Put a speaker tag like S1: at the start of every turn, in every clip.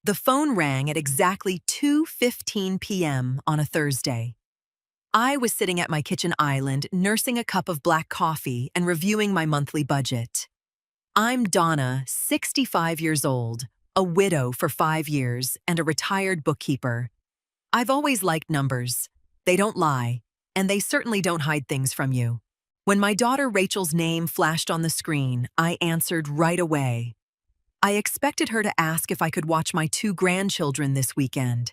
S1: The phone rang at exactly 2:15 p.m. on a Thursday. I was sitting at my kitchen island, nursing a cup of black coffee and reviewing my monthly budget. I'm Donna, 65 years old, a widow for 5 years, and a retired bookkeeper. I've always liked numbers. They don't lie, and they certainly don't hide things from you. When my daughter Rachel's name flashed on the screen, I answered right away. I expected her to ask if I could watch my 2 grandchildren this weekend.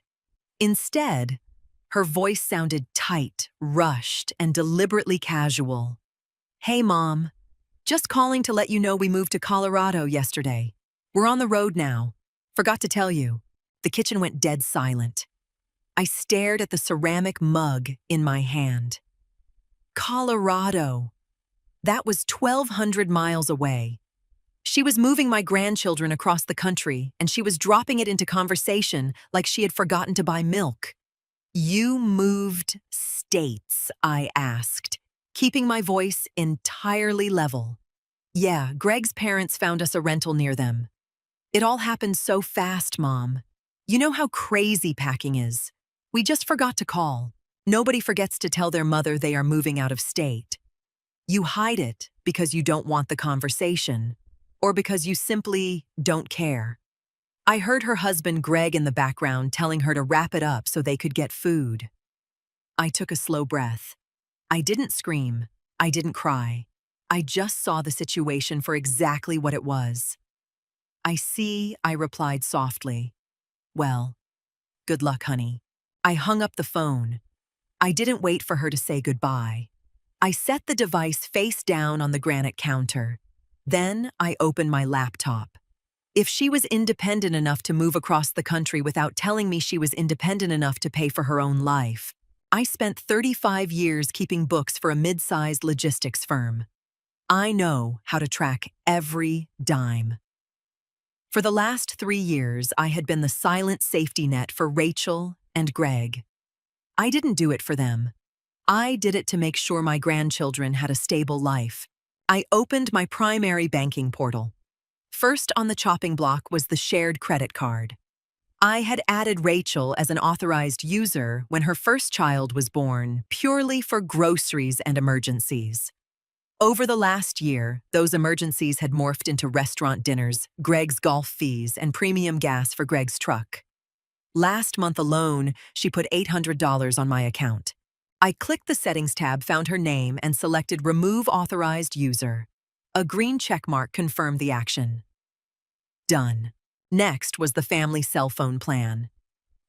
S1: Instead, her voice sounded tight, rushed, and deliberately casual. "Hey, Mom. Just calling to let you know we moved to Colorado yesterday. We're on the road now. Forgot to tell you." The kitchen went dead silent. I stared at the ceramic mug in my hand. Colorado. That was 1,200 miles away. She was moving my grandchildren across the country, and she was dropping it into conversation like she had forgotten to buy milk. "You moved states?" I asked, keeping my voice entirely level. "Yeah, Greg's parents found us a rental near them. It all happened so fast, Mom. You know how crazy packing is. We just forgot to call. Nobody forgets to tell their mother they are moving out of state. You hide it because you don't want the conversation, or because you simply don't care." I heard her husband Greg in the background telling her to wrap it up so they could get food. I took a slow breath. I didn't scream. I didn't cry. I just saw the situation for exactly what it was. "I see," I replied softly. "Well, good luck, honey." I hung up the phone. I didn't wait for her to say goodbye. I set the device face down on the granite counter. Then I opened my laptop. If she was independent enough to move across the country without telling me she was independent enough to pay for her own life, I spent 35 years keeping books for a mid-sized logistics firm. I know how to track every dime. For the last 3 years, I had been the silent safety net for Rachel and Greg. I didn't do it for them. I did it to make sure my grandchildren had a stable life. I opened my primary banking portal. First on the chopping block was the shared credit card. I had added Rachel as an authorized user when her first child was born, purely for groceries and emergencies. Over the last year, those emergencies had morphed into restaurant dinners, Greg's golf fees, and premium gas for Greg's truck. Last month alone, she put $800 on my account. I clicked the Settings tab, found her name, and selected Remove Authorized User. A green checkmark confirmed the action. Done. Next was the family cell phone plan.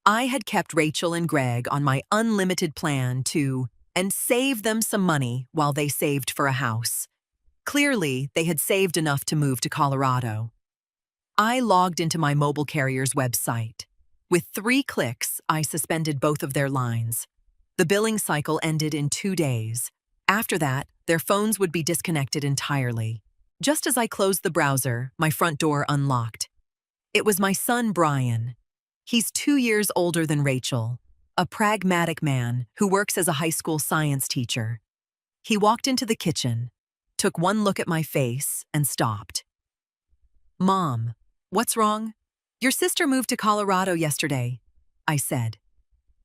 S1: I had kept Rachel and Greg on my unlimited plan and save them some money while they saved for a house. Clearly, they had saved enough to move to Colorado. I logged into my mobile carrier's website. With 3 clicks, I suspended both of their lines. The billing cycle ended in 2 days. After that, their phones would be disconnected entirely. Just as I closed the browser, my front door unlocked. It was my son, Brian. He's 2 years older than Rachel, a pragmatic man who works as a high school science teacher. He walked into the kitchen, took one look at my face, and stopped. "Mom, what's wrong?" "Your sister moved to Colorado yesterday," I said,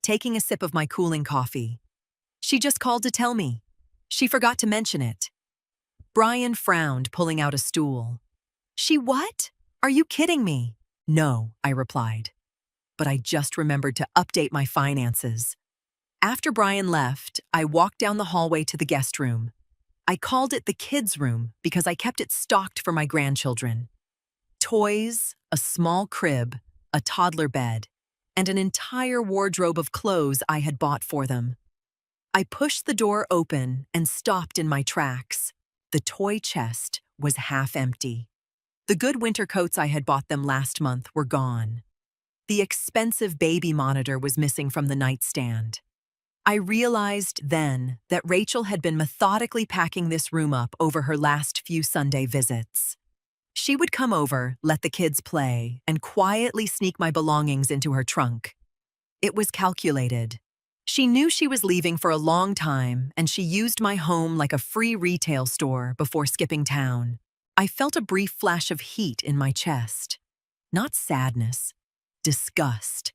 S1: taking a sip of my cooling coffee. "She just called to tell me. She forgot to mention it." Brian frowned, pulling out a stool. "She what? Are you kidding me?" "No," I replied. But I just remembered to update my finances. After Brian left, I walked down the hallway to the guest room. I called it the kids' room because I kept it stocked for my grandchildren. Toys, a small crib, a toddler bed, and an entire wardrobe of clothes I had bought for them. I pushed the door open and stopped in my tracks. The toy chest was half empty. The good winter coats I had bought them last month were gone. The expensive baby monitor was missing from the nightstand. I realized then that Rachel had been methodically packing this room up over her last few Sunday visits. She would come over, let the kids play, and quietly sneak my belongings into her trunk. It was calculated. She knew she was leaving for a long time, and she used my home like a free retail store before skipping town. I felt a brief flash of heat in my chest. Not sadness. disgust.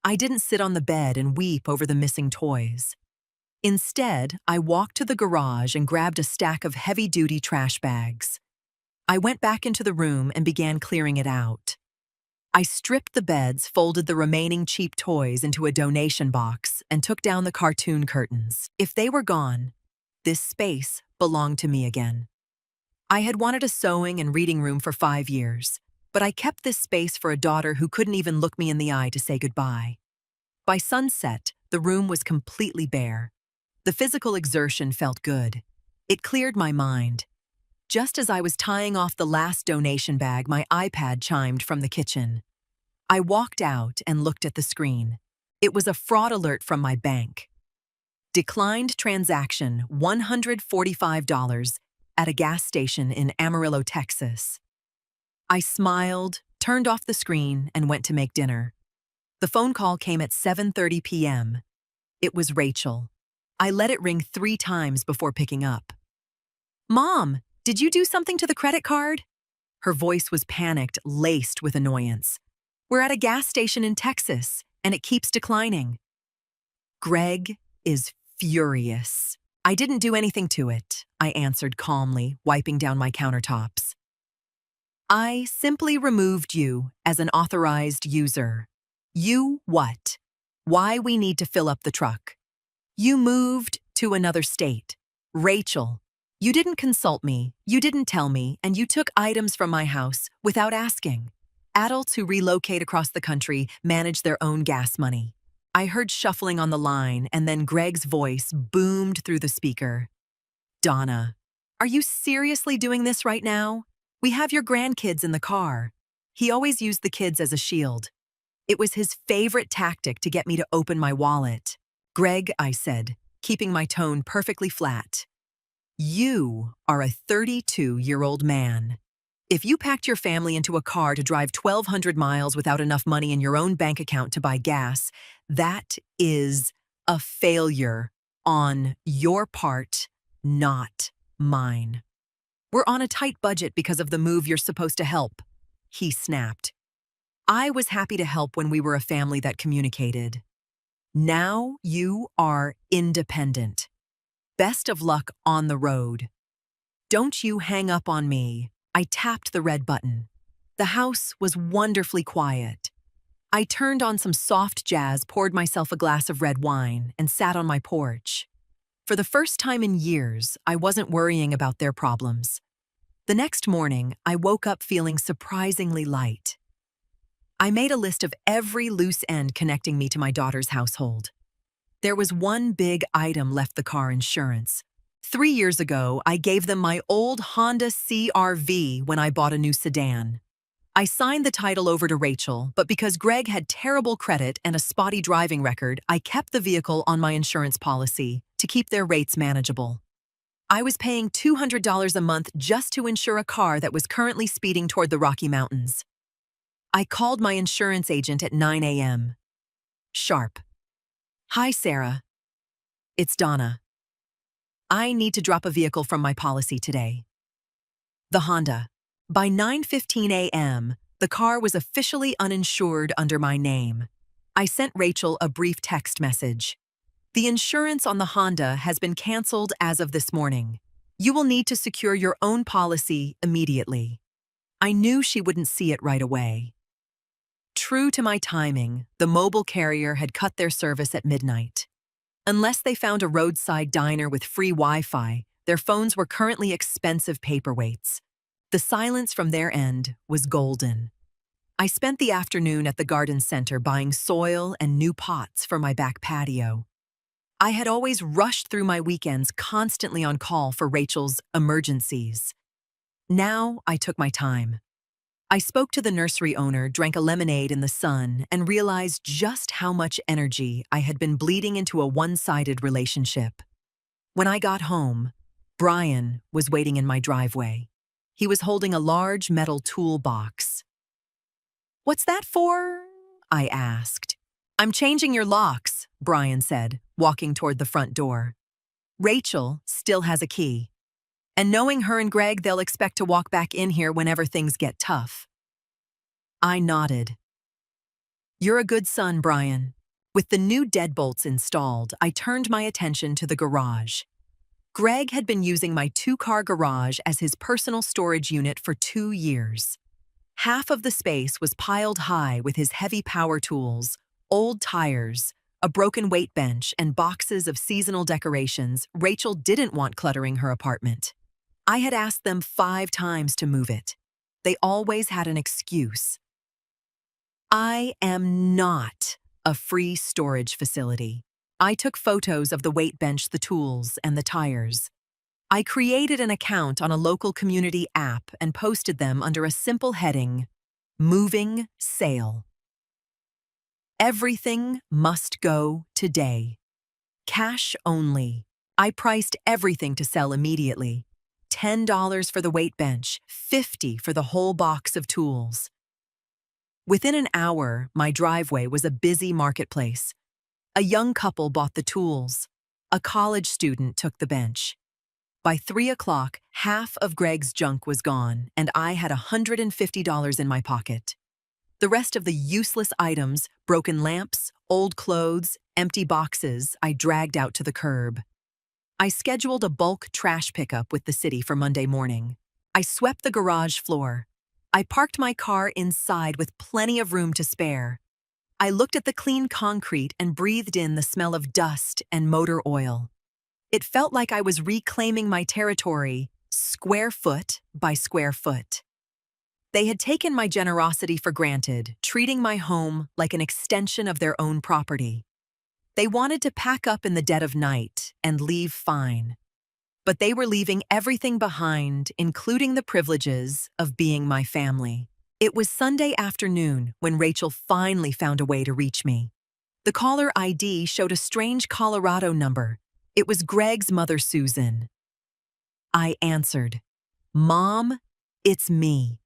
S1: I didn't sit on the bed and weep over the missing toys. Instead, I walked to the garage and grabbed a stack of heavy-duty trash bags. I went back into the room and began clearing it out. I stripped the beds, folded the remaining cheap toys into a donation box, and took down the cartoon curtains. If they were gone, this space belonged to me again. I had wanted a sewing and reading room for 5 years, but I kept this space for a daughter who couldn't even look me in the eye to say goodbye. By sunset, the room was completely bare. The physical exertion felt good. It cleared my mind. Just as I was tying off the last donation bag, my iPad chimed from the kitchen. I walked out and looked at the screen. It was a fraud alert from my bank. Declined transaction, $145 at a gas station in Amarillo, Texas. I smiled, turned off the screen, and went to make dinner. The phone call came at 7:30 p.m. It was Rachel. I let it ring 3 times before picking up. "Mom, did you do something to the credit card?" Her voice was panicked, laced with annoyance. "We're at a gas station in Texas, and it keeps declining." Greg is furious. "I didn't do anything to it," I answered calmly, wiping down my countertops. "I simply removed you as an authorized user." "You what?" "Why we need to fill up the truck." "You moved to another state." "Rachel, you didn't consult me, you didn't tell me, and you took items from my house without asking." Adults who relocate across the country manage their own gas money. I heard shuffling on the line, and then Greg's voice boomed through the speaker. "Donna, are you seriously doing this right now? We have your grandkids in the car." He always used the kids as a shield. It was his favorite tactic to get me to open my wallet. "Greg," I said, keeping my tone perfectly flat, "you are a 32-year-old man. If you packed your family into a car to drive 1,200 miles without enough money in your own bank account to buy gas, that is a failure on your part, not mine. We're on a tight budget because of the move you're supposed to help," he snapped. I was happy to help when we were a family that communicated. Now you are independent. Best of luck on the road. Don't you hang up on me. I tapped the red button. The house was wonderfully quiet. I turned on some soft jazz, poured myself a glass of red wine, and sat on my porch. For the first time in years, I wasn't worrying about their problems. The next morning, I woke up feeling surprisingly light. I made a list of every loose end connecting me to my daughter's household. There was one big item left: the car insurance. 3 years ago, I gave them my old Honda CR-V when I bought a new sedan. I signed the title over to Rachel, but because Greg had terrible credit and a spotty driving record, I kept the vehicle on my insurance policy to keep their rates manageable. I was paying $200 a month just to insure a car that was currently speeding toward the Rocky Mountains. I called my insurance agent at 9 a.m. Sharp. "Hi, Sarah. It's Donna. I need to drop a vehicle from my policy today." The Honda. By 9:15 a.m., the car was officially uninsured under my name. I sent Rachel a brief text message. "The insurance on the Honda has been canceled as of this morning. You will need to secure your own policy immediately." I knew she wouldn't see it right away. True to my timing, the mobile carrier had cut their service at midnight. Unless they found a roadside diner with free Wi-Fi, their phones were currently expensive paperweights. The silence from their end was golden. I spent the afternoon at the garden center buying soil and new pots for my back patio. I had always rushed through my weekends, constantly on call for Rachel's emergencies. Now I took my time. I spoke to the nursery owner, drank a lemonade in the sun, and realized just how much energy I had been bleeding into a one-sided relationship. When I got home, Brian was waiting in my driveway. He was holding a large metal toolbox. "What's that for?" I asked. "I'm changing your locks," Brian said, walking toward the front door. "Rachel still has a key. And knowing her and Greg, they'll expect to walk back in here whenever things get tough." I nodded. You're a good son, Brian. With the new deadbolts installed, I turned my attention to the garage. Greg had been using my two-car garage as his personal storage unit for 2 years. Half of the space was piled high with his heavy power tools, old tires, a broken weight bench, and boxes of seasonal decorations Rachel didn't want cluttering her apartment. I had asked them 5 times to move it. They always had an excuse. I am not a free storage facility. I took photos of the weight bench, the tools, and the tires. I created an account on a local community app and posted them under a simple heading, Moving Sale. Everything must go today. Cash only. I priced everything to sell immediately. $10 for the weight bench, $50 for the whole box of tools. Within an hour, my driveway was a busy marketplace. A young couple bought the tools. A college student took the bench. By 3 o'clock, half of Greg's junk was gone, and I had $150 in my pocket. The rest of the useless items, broken lamps, old clothes, empty boxes, I dragged out to the curb. I scheduled a bulk trash pickup with the city for Monday morning. I swept the garage floor. I parked my car inside with plenty of room to spare. I looked at the clean concrete and breathed in the smell of dust and motor oil. It felt like I was reclaiming my territory, square foot by square foot. They had taken my generosity for granted, treating my home like an extension of their own property. They wanted to pack up in the dead of night and leave fine. But they were leaving everything behind, including the privileges of being my family. It was Sunday afternoon when Rachel finally found a way to reach me. The caller ID showed a strange Colorado number. It was Greg's mother, Susan. I answered. "Mom, it's me."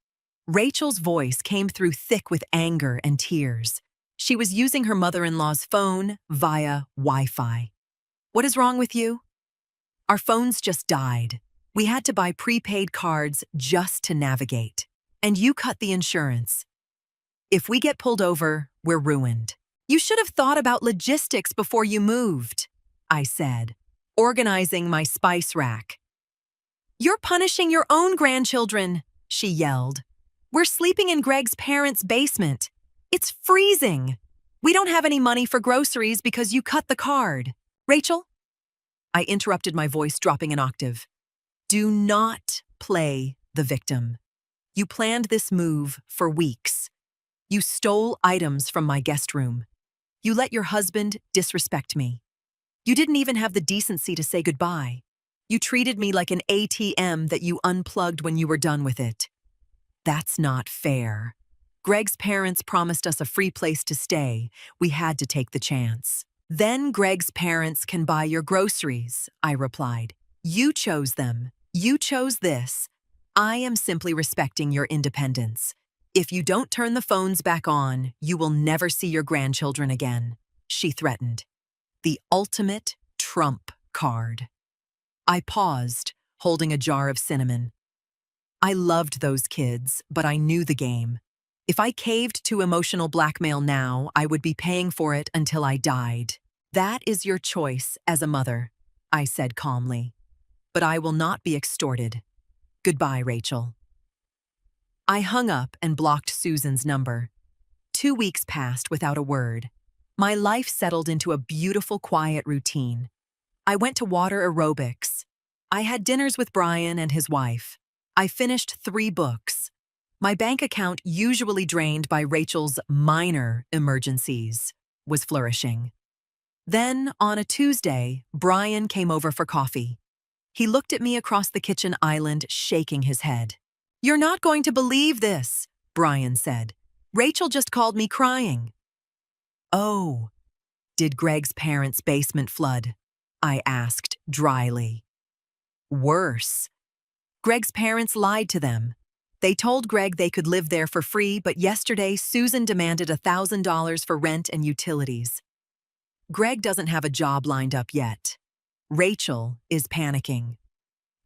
S1: Rachel's voice came through thick with anger and tears. She was using her mother-in-law's phone via Wi-Fi. "What is wrong with you?" "Our phones just died. We had to buy prepaid cards just to navigate. And you cut the insurance. If we get pulled over, we're ruined. You should have thought about logistics before you moved," I said, organizing my spice rack. "You're punishing your own grandchildren," she yelled. "We're sleeping in Greg's parents' basement. It's freezing. We don't have any money for groceries because you cut the card. Rachel?" I interrupted, my voice dropping an octave. "Do not play the victim. You planned this move for weeks. You stole items from my guest room. You let your husband disrespect me. You didn't even have the decency to say goodbye. You treated me like an ATM that you unplugged when you were done with it. That's not fair. Greg's parents promised us a free place to stay. We had to take the chance." "Then Greg's parents can buy your groceries," I replied. "You chose them. You chose this. I am simply respecting your independence. If you don't turn the phones back on, you will never see your grandchildren again," she threatened. The ultimate trump card. I paused, holding a jar of cinnamon. I loved those kids, but I knew the game. If I caved to emotional blackmail now, I would be paying for it until I died. "That is your choice as a mother," I said calmly. "But I will not be extorted. Goodbye, Rachel." I hung up and blocked Susan's number. 2 weeks passed without a word. My life settled into a beautiful, quiet routine. I went to water aerobics. I had dinners with Brian and his wife. I finished 3 books. My bank account, usually drained by Rachel's minor emergencies, was flourishing. Then, on a Tuesday, Brian came over for coffee. He looked at me across the kitchen island, shaking his head. "You're not going to believe this," Brian said. "Rachel just called me crying." "Oh, did Greg's parents' basement flood?" I asked dryly. "Worse. Greg's parents lied to them. They told Greg they could live there for free, but yesterday Susan demanded $1,000 for rent and utilities. Greg doesn't have a job lined up yet. Rachel is panicking."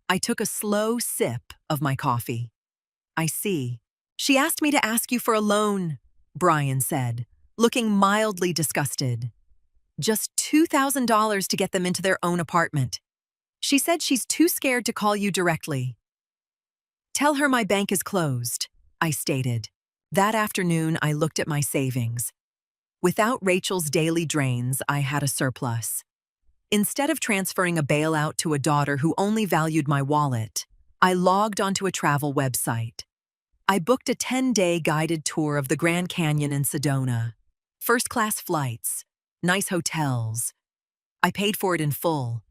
S1: I took a slow sip of my coffee. "I see. She asked me to ask you for a loan," Brian said, looking mildly disgusted. Just $2,000 to get them into their own apartment. She said she's too scared to call you directly. Tell her my bank is closed, I stated. That afternoon, I looked at my savings. Without Rachel's daily drains, I had a surplus. Instead of transferring a bailout to a daughter who only valued my wallet, I logged onto a travel website. I booked a 10-day guided tour of the Grand Canyon in Sedona. First-class flights, nice hotels. I paid for it in full.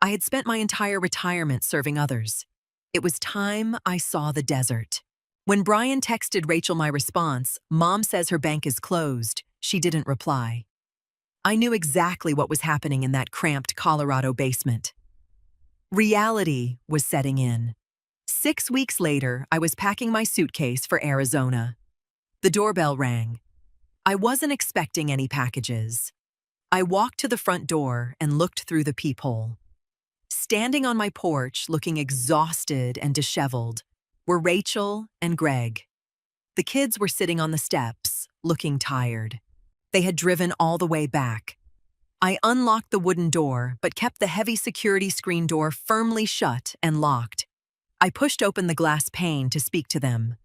S1: I had spent my entire retirement serving others. It was time I saw the desert. When Brian texted Rachel my response, "Mom says her bank is closed," she didn't reply. I knew exactly what was happening in that cramped Colorado basement. Reality was setting in. 6 weeks later, I was packing my suitcase for Arizona. The doorbell rang. I wasn't expecting any packages. I walked to the front door and looked through the peephole. Standing on my porch, looking exhausted and disheveled, were Rachel and Greg. The kids were sitting on the steps, looking tired. They had driven all the way back. I unlocked the wooden door, but kept the heavy security screen door firmly shut and locked. I pushed open the glass pane to speak to them.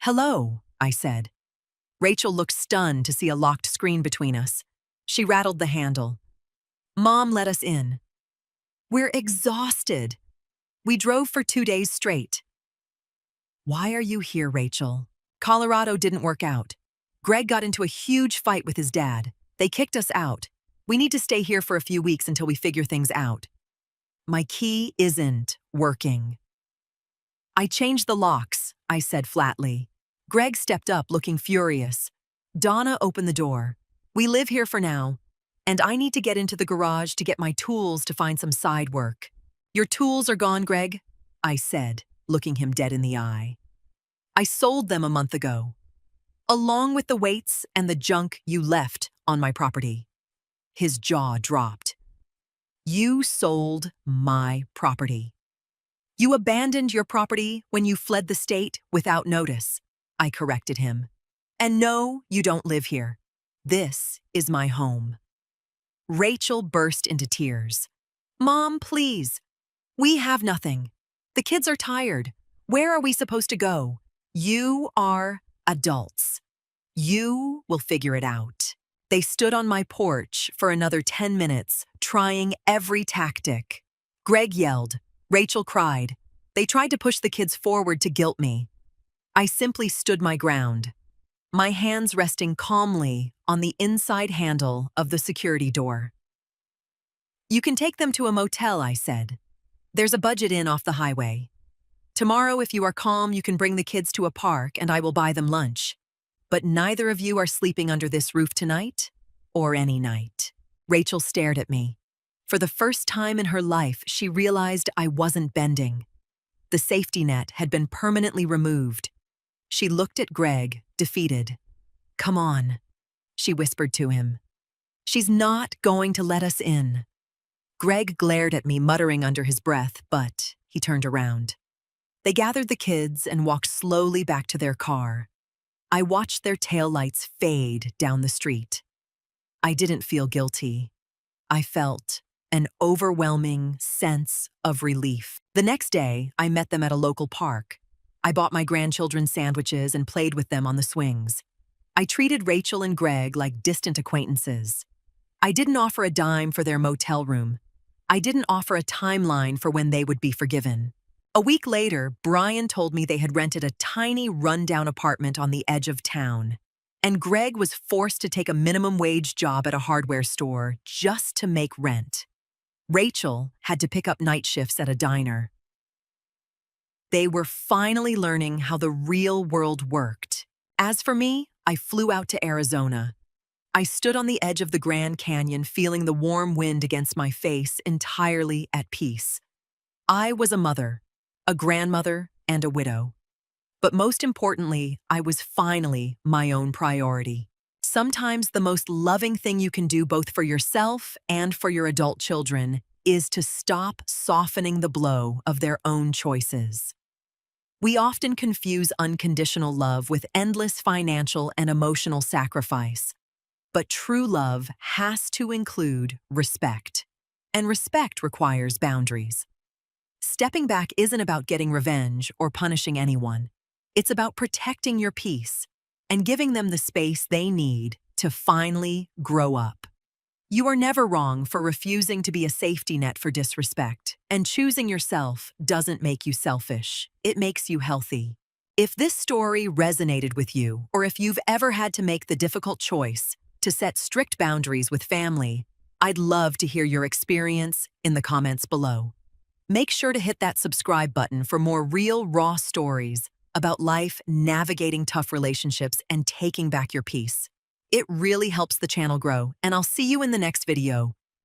S1: "Hello," I said. Rachel looked stunned to see a locked screen between us. She rattled the handle. "Mom let us in. We're exhausted. We drove for 2 days straight." "Why are you here, Rachel? Colorado didn't work out. Greg got into a huge fight with his dad. They kicked us out. We need to stay here for a few weeks until we figure things out." "My key isn't working." "I changed the locks," I said flatly. Greg stepped up, looking furious. "Donna opened the door. We live here for now, and I need to get into the garage to get my tools to find some side work." "Your tools are gone, Greg," I said, looking him dead in the eye. "I sold them a month ago, along with the weights and the junk you left on my property." His jaw dropped. "You sold my property. You abandoned your property when you fled the state without notice," I corrected him. "And no, you don't live here. This is my home." Rachel burst into tears. "Mom, please. We have nothing. The kids are tired. Where are we supposed to go? You are adults. You will figure it out." They stood on my porch for another 10 minutes, trying every tactic. Greg yelled. Rachel cried. They tried to push the kids forward to guilt me. I simply stood my ground, my hands resting calmly on the inside handle of the security door. "You can take them to a motel," I said. "There's a budget inn off the highway. Tomorrow, if you are calm, you can bring the kids to a park and I will buy them lunch. But neither of you are sleeping under this roof tonight, or any night." Rachel stared at me. For the first time in her life, she realized I wasn't bending. The safety net had been permanently removed. She looked at Greg, defeated. "Come on," she whispered to him. "She's not going to let us in." Greg glared at me, muttering under his breath, but he turned around. They gathered the kids and walked slowly back to their car. I watched their taillights fade down the street. I didn't feel guilty. I felt an overwhelming sense of relief. The next day, I met them at a local park. I bought my grandchildren sandwiches and played with them on the swings. I treated Rachel and Greg like distant acquaintances. I didn't offer a dime for their motel room. I didn't offer a timeline for when they would be forgiven. A week later, Brian told me they had rented a tiny rundown apartment on the edge of town, and Greg was forced to take a minimum wage job at a hardware store just to make rent. Rachel had to pick up night shifts at a diner. They were finally learning how the real world worked. As for me, I flew out to Arizona. I stood on the edge of the Grand Canyon, feeling the warm wind against my face, entirely at peace. I was a mother, a grandmother, and a widow. But most importantly, I was finally my own priority. Sometimes the most loving thing you can do both for yourself and for your adult children is to stop softening the blow of their own choices. We often confuse unconditional love with endless financial and emotional sacrifice. But true love has to include respect. And respect requires boundaries. Stepping back isn't about getting revenge or punishing anyone. It's about protecting your peace and giving them the space they need to finally grow up. You are never wrong for refusing to be a safety net for disrespect, and choosing yourself doesn't make you selfish. It makes you healthy. If this story resonated with you, or if you've ever had to make the difficult choice to set strict boundaries with family, I'd love to hear your experience in the comments below. Make sure to hit that subscribe button for more real, raw stories about life, navigating tough relationships, and taking back your peace. It really helps the channel grow, and I'll see you in the next video.